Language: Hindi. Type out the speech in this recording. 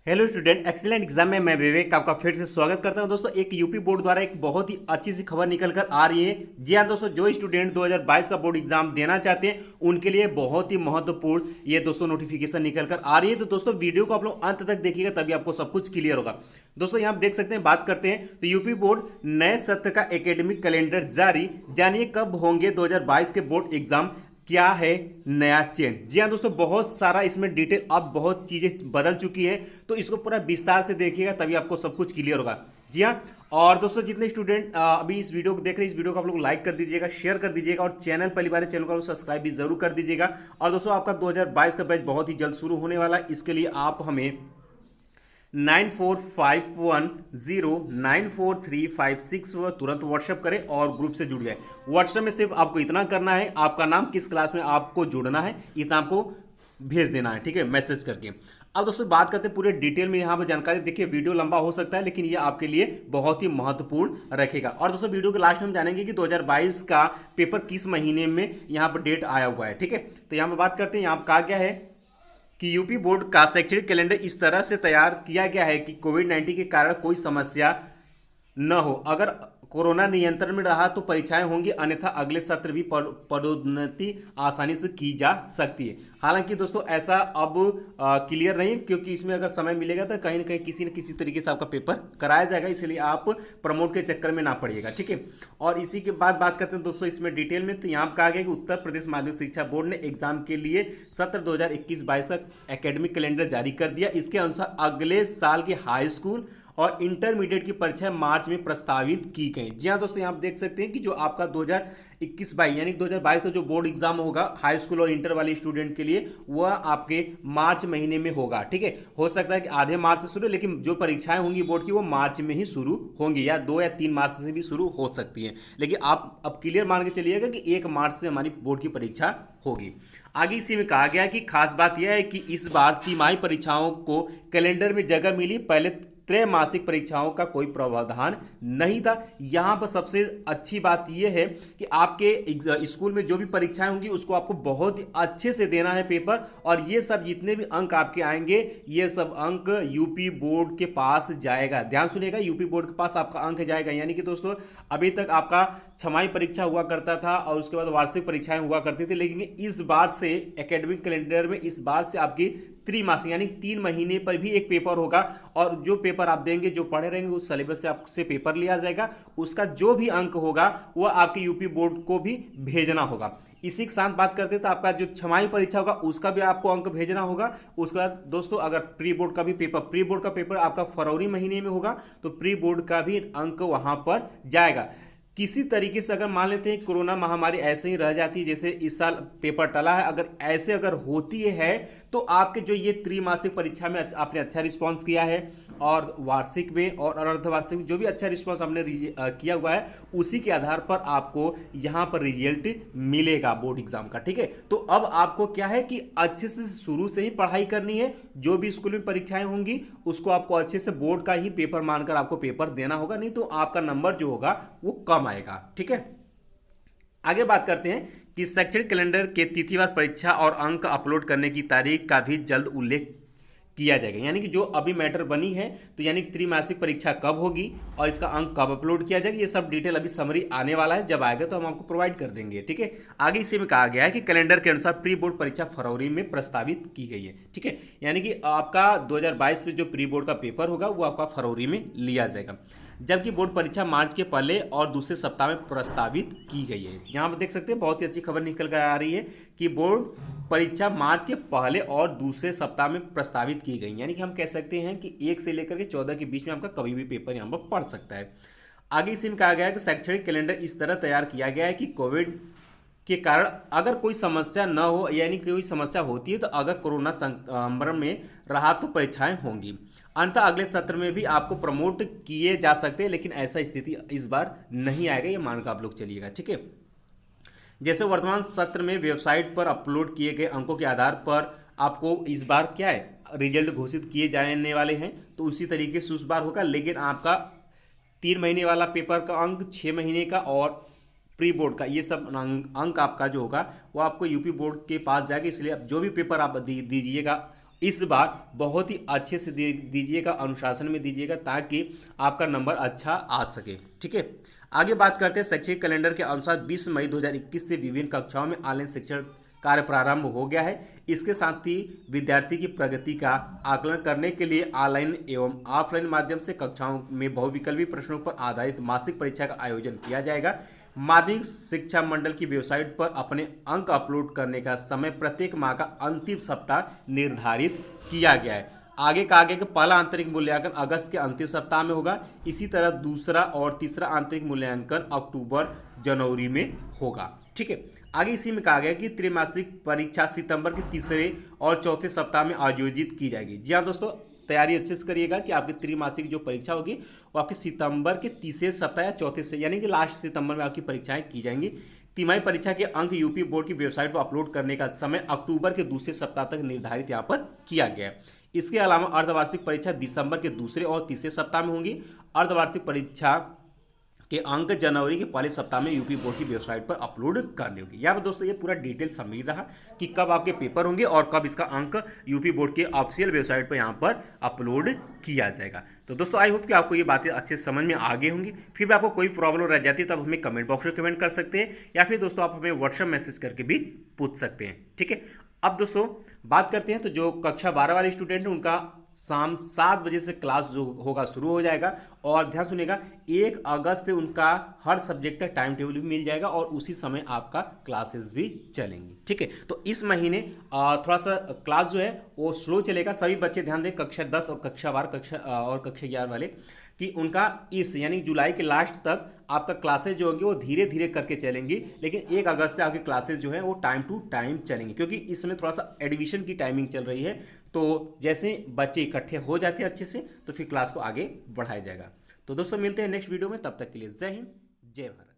हेलो स्टूडेंट, एक्सीलेंट एग्जाम में मैं विवेक आपका फिर से स्वागत करता हूं। दोस्तों, एक यूपी बोर्ड द्वारा एक बहुत ही अच्छी सी खबर निकल कर आ रही है। जी हाँ दोस्तों, जो स्टूडेंट 2022 का बोर्ड एग्जाम देना चाहते हैं उनके लिए बहुत ही महत्वपूर्ण ये दोस्तों नोटिफिकेशन निकल कर आ रही है। तो दोस्तों, वीडियो को आप लोग अंत तक देखिएगा तभी आपको सब कुछ क्लियर होगा। दोस्तों, यहाँ आप देख सकते हैं, बात करते हैं तो यूपी बोर्ड नए सत्र का एकेडमिक कैलेंडर जारी। जानिए कब होंगे 2022 के बोर्ड एग्जाम, क्या है नया चेंज। जी हाँ दोस्तों, बहुत सारा इसमें डिटेल, अब बहुत चीजें बदल चुकी है, तो इसको पूरा विस्तार से देखिएगा तभी आपको सब कुछ क्लियर होगा। जी हाँ, और दोस्तों जितने स्टूडेंट अभी इस वीडियो को देख रहे हैं, इस वीडियो को आप लोग लाइक कर दीजिएगा, शेयर कर दीजिएगा, और चैनल पहली बार चैनल को सब्सक्राइब भी जरूर कर दीजिएगा। और दोस्तों, आपका 2022 का बैच बहुत ही जल्द शुरू होने वाला है। इसके लिए आप हमें 9451094356 तुरंत व्हाट्सएप करें और ग्रुप से जुड़ जाए। व्हाट्सएप में सिर्फ आपको इतना करना है, आपका नाम, किस क्लास में आपको जुड़ना है, इतना आपको भेज देना है, ठीक है, मैसेज करके। अब दोस्तों बात करते हैं पूरे डिटेल में यहाँ पर जानकारी। देखिए, वीडियो लंबा हो सकता है लेकिन ये आपके लिए बहुत ही महत्वपूर्ण रखेगा। और दोस्तों, वीडियो के लास्ट में हम जानेंगे कि 2022 का पेपर किस महीने में यहाँ पर डेट आया हुआ है, ठीक है। तो यहाँ पर बात करते हैं, यहाँ पर कहा गया है कि यूपी बोर्ड का शैक्षणिक कैलेंडर इस तरह से तैयार किया गया है कि कोविड-19 के कारण कोई समस्या न हो। अगर कोरोना नियंत्रण में रहा तो परीक्षाएं होंगी, अन्यथा अगले सत्र भी पदोन्नति आसानी से की जा सकती है। हालांकि दोस्तों ऐसा अब क्लियर नहीं, क्योंकि इसमें अगर समय मिलेगा तो कहीं ना कहीं किसी न किसी तरीके से आपका पेपर कराया जाएगा, इसलिए आप प्रमोट के चक्कर में ना पड़िएगा, ठीक है। और इसी के बाद बात करते हैं दोस्तों इसमें डिटेल में। तो यहाँ कहा गया कि उत्तर प्रदेश माध्यमिक शिक्षा बोर्ड ने एग्जाम के लिए सत्र 2021-22 का एकेडमिक कैलेंडर जारी कर दिया। इसके अनुसार अगले साल की हाई स्कूल और इंटरमीडिएट की परीक्षा मार्च में प्रस्तावित की गई। जी हाँ दोस्तों, यहाँ आप देख सकते हैं कि जो आपका 2021-22 यानी 2022 का जो बोर्ड एग्जाम होगा हाई स्कूल और इंटर वाले स्टूडेंट के लिए, वह आपके मार्च महीने में होगा, ठीक है। हो सकता है कि आधे मार्च से शुरू, लेकिन जो परीक्षाएं होंगी बोर्ड की वो मार्च में ही शुरू होंगी, या 2 या 3 मार्च से भी शुरू हो सकती है। लेकिन आप अब क्लियर मान के चलिएगा कि 1 मार्च से हमारी बोर्ड की परीक्षा होगी। आगे इसी में कहा गया कि खास बात यह है कि इस बार तिमाही परीक्षाओं को कैलेंडर में जगह मिली, पहले त्रैमासिक परीक्षाओं का कोई प्रावधान नहीं था। यहां पर सबसे अच्छी बात यह है कि आपके स्कूल में जो भी परीक्षाएं होंगी उसको आपको बहुत ही अच्छे से देना है पेपर, और ये सब जितने भी अंक आपके आएंगे ये सब अंक यूपी बोर्ड के पास जाएगा। ध्यान सुनिएगा, यूपी बोर्ड के पास आपका अंक जाएगा। यानी कि दोस्तों, अभी तक आपका छमाही परीक्षा हुआ करता था और उसके बाद वार्षिक परीक्षाएं हुआ करती थी, लेकिन इस बार से एकेडमिक कैलेंडर में इस बार से आपकी त्रिमासिक यानी 3 महीने पर भी एक पेपर होगा, और जो पेपर आप देंगे, जो पढ़े रहेंगे, उस सिलेबस से आपसे पेपर लिया जाएगा। उसका जो भी अंक होगा वह आपके यूपी बोर्ड को भी भेजना होगा। इसी के साथ बात करते हैं तो आपका जो छमाही परीक्षा होगा उसका भी आपको अंक भेजना होगा। उसके बाद दोस्तों, अगर प्री बोर्ड का भी पेपर, प्री बोर्ड का पेपर आपका फरवरी महीने में होगा तो प्री बोर्ड का भी अंक वहां पर जाएगा। किसी तरीके से अगर मान लेते हैं कोरोना महामारी ऐसे ही रह जाती है, जैसे इस साल पेपर टला है, अगर ऐसे अगर होती है तो आपके जो ये त्रिमासिक परीक्षा में आपने अच्छा रिस्पांस किया है, और वार्षिक में और अर्धवार्षिक में जो भी अच्छा रिस्पांस आपने किया हुआ है, उसी के आधार पर आपको यहाँ पर रिजल्ट मिलेगा बोर्ड एग्जाम का, ठीक है। तो अब आपको क्या है कि अच्छे से शुरू से ही पढ़ाई करनी है। जो भी स्कूल में परीक्षाएं होंगी उसको आपको अच्छे से बोर्ड का ही पेपर मानकर आपको पेपर देना होगा, नहीं तो आपका नंबर जो होगा वो कम आएगा, ठीक है। आगे बात करते हैं कि शैक्षणिक कैलेंडर के तिथिवार परीक्षा और अंक अपलोड करने की तारीख का भी जल्द उल्लेख किया जाएगा। यानी कि जो अभी मैटर बनी है, तो यानी कि त्रिमासिक परीक्षा कब होगी और इसका अंक कब अपलोड किया जाएगा, ये सब डिटेल अभी समरी आने वाला है। जब आएगा तो हम आपको प्रोवाइड कर देंगे, ठीक है। आगे इसी में कहा गया है कि कैलेंडर के अनुसार प्री बोर्ड परीक्षा फरवरी में प्रस्तावित की गई है, ठीक है। यानी कि आपका 2022 में जो प्री बोर्ड का पेपर होगा वो आपका फरवरी में लिया जाएगा, जबकि बोर्ड परीक्षा मार्च के पहले और दूसरे सप्ताह में प्रस्तावित की गई है। यहाँ पर देख सकते हैं बहुत ही अच्छी खबर निकल कर आ रही है कि बोर्ड परीक्षा मार्च के पहले और दूसरे सप्ताह में प्रस्तावित की गई। यानी कि हम कह सकते हैं कि 1 से लेकर के 14 के बीच में आपका कभी भी पेपर यहाँ पर पढ़ सकता है। आगे इसी में कहा गया है कि शैक्षणिक कैलेंडर इस तरह तैयार किया गया है कि कोविड के कारण अगर कोई समस्या न हो, यानी कोई समस्या होती है तो अगर कोरोना संक्रमण में रहा तो परीक्षाएं होंगी, अंततः अगले सत्र में भी आपको प्रमोट किए जा सकते हैं, लेकिन ऐसा स्थिति इस बार नहीं आएगा, ये मानकर आप लोग चलिएगा, ठीक है। जैसे वर्तमान सत्र में वेबसाइट पर अपलोड किए गए अंकों के आधार पर आपको इस बार क्या है रिजल्ट घोषित किए जाने वाले हैं, तो उसी तरीके से उस बार होगा। लेकिन आपका 3 महीने वाला पेपर का अंक, 6 महीने का और प्री बोर्ड का, ये सब अंक आपका जो होगा वो आपको यूपी बोर्ड के पास जाएगा। इसलिए अब जो भी पेपर आप दीजिएगा इस बार बहुत ही अच्छे से दीजिएगा, अनुशासन में दीजिएगा, ताकि आपका नंबर अच्छा आ सके। ठीक है, आगे बात करते हैं। शैक्षिक कैलेंडर के अनुसार 20 मई 2021 से विभिन्न कक्षाओं में ऑनलाइन शिक्षण कार्य प्रारंभ हो गया है। इसके साथ ही विद्यार्थी की प्रगति का आकलन करने के लिए ऑनलाइन एवं ऑफलाइन माध्यम से कक्षाओं में बहुविकल्पी प्रश्नों पर आधारित मासिक परीक्षा का आयोजन किया जाएगा। माध्यमिक शिक्षा मंडल की वेबसाइट पर अपने अंक अपलोड करने का समय प्रत्येक माह का अंतिम सप्ताह निर्धारित किया गया है। आगे का आगे का पहला आंतरिक मूल्यांकन अगस्त के अंतिम सप्ताह में होगा। इसी तरह दूसरा और तीसरा आंतरिक मूल्यांकन अक्टूबर जनवरी में होगा। ठीक है, आगे इसी में कहा गया कि त्रैमासिक परीक्षा सितंबर के तीसरे और चौथे सप्ताह में आयोजित की जाएगी। जी हाँ दोस्तों, तैयारी अच्छे से करिएगा कि आपकी त्रैमासिक जो परीक्षा होगी वो आपके सितंबर के तीसरे सप्ताह या चौथे से, यानी कि लास्ट सितंबर में आपकी परीक्षाएं की जाएंगी। तिमाही परीक्षा के अंक यूपी बोर्ड की वेबसाइट पर अपलोड करने का समय अक्टूबर के दूसरे सप्ताह तक निर्धारित यहाँ पर किया गया है। इसके अलावा अर्धवार्षिक परीक्षा दिसंबर के दूसरे और तीसरे सप्ताह में होंगी। अर्धवार्षिक परीक्षा के अंक जनवरी के पहले सप्ताह में यूपी बोर्ड की वेबसाइट पर अपलोड करनी होगी। यहाँ पर दोस्तों ये पूरा डिटेल समरी रहा कि कब आपके पेपर होंगे और कब इसका अंक यूपी बोर्ड के ऑफिशियल वेबसाइट पर यहाँ पर अपलोड किया जाएगा। तो दोस्तों आई होप कि आपको ये बातें अच्छे समझ में आ गई होंगी। फिर भी आपको कोई प्रॉब्लम रह जाती है तब हमें कमेंट बॉक्स में कमेंट कर सकते हैं, या फिर दोस्तों आप हमें व्हाट्सएप मैसेज करके भी पूछ सकते हैं। ठीक है, अब दोस्तों बात करते हैं। तो जो कक्षा 12 वाले स्टूडेंट हैं उनका शाम 7 बजे से क्लास जो होगा शुरू हो जाएगा। और ध्यान सुनिएगा, 1 अगस्त से उनका हर सब्जेक्ट का टाइम टेबल भी मिल जाएगा और उसी समय आपका क्लासेस भी चलेंगी। ठीक है, तो इस महीने थोड़ा सा क्लास जो है वो स्लो चलेगा। सभी बच्चे ध्यान दें, कक्षा 10 और कक्षा 12 और कक्षा 11 वाले, कि उनका इस यानी जुलाई के लास्ट तक आपका क्लासेस जो होंगी वो धीरे धीरे करके चलेंगी। लेकिन 1 अगस्त से आपकी क्लासेस जो है वो टाइम टू टाइम चलेंगी, क्योंकि इसमें थोड़ा सा एडमिशन की टाइमिंग चल रही है। तो जैसे बच्चे इकट्ठे हो जाते हैं अच्छे से, तो फिर क्लास को आगे बढ़ाया जाएगा। तो दोस्तों मिलते हैं नेक्स्ट वीडियो में, तब तक के लिए जय हिंद, जय भारत।